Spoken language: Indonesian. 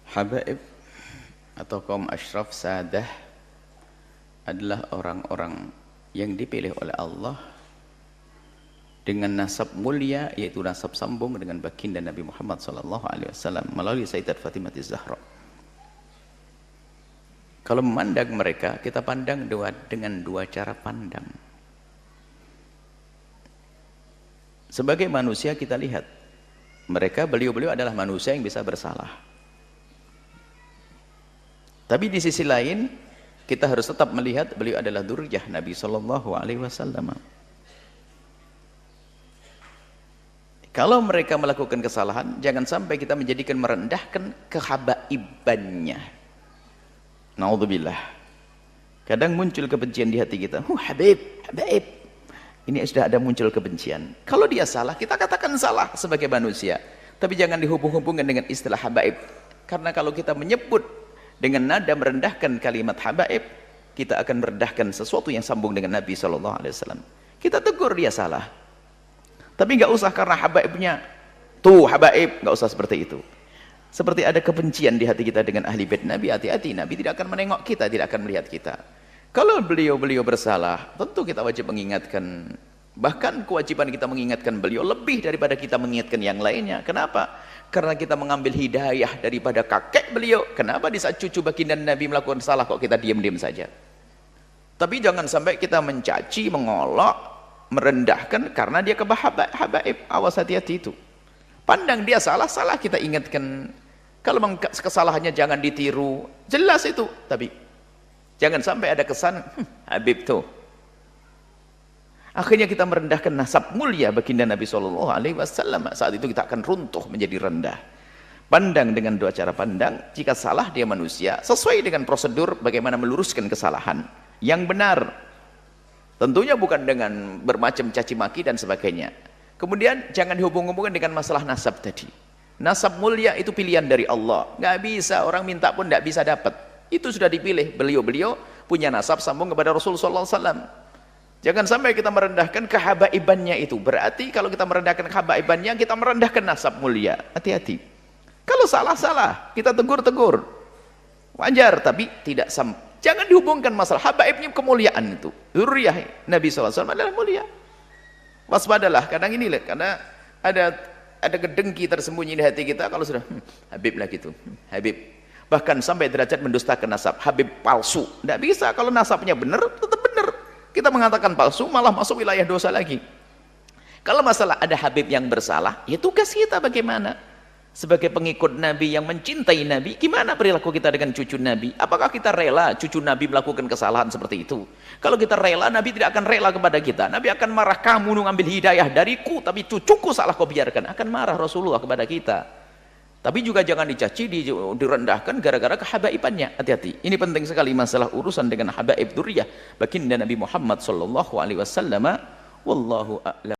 Habaib atau kaum asyraf sadah adalah orang-orang yang dipilih oleh Allah dengan nasab mulia, yaitu nasab sambung dengan baginda Nabi Muhammad SAW melalui Sayyidat Fatimah Az-Zahra. Kalau memandang mereka, kita pandang dengan dua cara pandang. Sebagai manusia kita lihat mereka, beliau-beliau adalah manusia yang bisa bersalah. Tapi di sisi lain kita harus tetap melihat beliau adalah dzurriyyah Nabi SAW. Kalau mereka melakukan kesalahan, jangan sampai kita menjadikan merendahkan kehabaibannya. Naudzubillah. Kadang muncul kebencian di hati kita. Habib. Ini sudah ada muncul kebencian. Kalau dia salah, kita katakan salah sebagai manusia. Tapi jangan dihubung-hubungkan dengan istilah habaib. Karena kalau kita menyebut dengan nada merendahkan kalimat habaib, kita akan merendahkan sesuatu yang sambung dengan Nabi SAW. Kita tegur dia salah. Tapi nggak usah karena habaibnya, tuh habaib, nggak usah seperti itu. Seperti ada kebencian di hati kita dengan ahli bait Nabi, hati-hati, Nabi tidak akan menengok kita, tidak akan melihat kita. Kalau beliau-beliau bersalah, tentu kita wajib mengingatkan. Bahkan kewajiban kita mengingatkan beliau lebih daripada kita mengingatkan yang lainnya. Kenapa? Karena kita mengambil hidayah daripada kakek beliau. Kenapa di saat cucu baginda Nabi melakukan salah kok kita diam-diam saja? Tapi jangan sampai kita mencaci, mengolok, merendahkan karena dia habaib. Awas, hati-hati itu. Pandang dia salah kita ingatkan. Kalau kesalahannya jangan ditiru, jelas itu. Tapi jangan sampai ada kesan habib tuh. Akhirnya kita merendahkan nasab mulia baginda Nabi SAW. Saat itu kita akan runtuh menjadi rendah. Pandang dengan dua cara pandang. Jika salah dia manusia, sesuai dengan prosedur bagaimana meluruskan kesalahan yang benar. Tentunya bukan dengan bermacam caci maki dan sebagainya. Kemudian jangan dihubung-hubungkan dengan masalah nasab tadi. Nasab mulia itu pilihan dari Allah. Nggak bisa, orang minta pun nggak bisa dapat. Itu sudah dipilih. Beliau-beliau punya nasab sambung kepada Rasulullah SAW. Jangan sampai kita merendahkan kehabaibannya itu. Berarti kalau kita merendahkan kehabaibannya, kita merendahkan nasab mulia. Hati-hati. Kalau salah-salah, kita tegur-tegur. Wajar, tapi tidak jangan dihubungkan masalah habaibnya kemuliaan itu. Dzurriyyah Nabi SAW adalah mulia. Waspadalah, kadang ini lah, karena ada kedengki tersembunyi di hati kita kalau sudah habib lah gitu. Habib. Bahkan sampai derajat mendustakan nasab. Habib palsu. Tidak bisa, kalau nasabnya benar, tetap benar. Kita mengatakan palsu malah masuk wilayah dosa lagi. Kalau masalah ada habib yang bersalah, ya tugas kita bagaimana sebagai pengikut Nabi yang mencintai Nabi, gimana perilaku kita dengan cucu Nabi? Apakah kita rela cucu Nabi melakukan kesalahan seperti itu? Kalau kita rela, Nabi tidak akan rela kepada kita. Nabi akan marah, kamu ngambil hidayah dariku tapi cucuku salah kau biarkan. Akan marah Rasulullah kepada kita. Tapi juga jangan dicaci, direndahkan gara-gara kehabaibannya. Hati-hati. Ini penting sekali masalah urusan dengan habaib dzurriyyah baginda Nabi Muhammad SAW. Wallahu a'lam.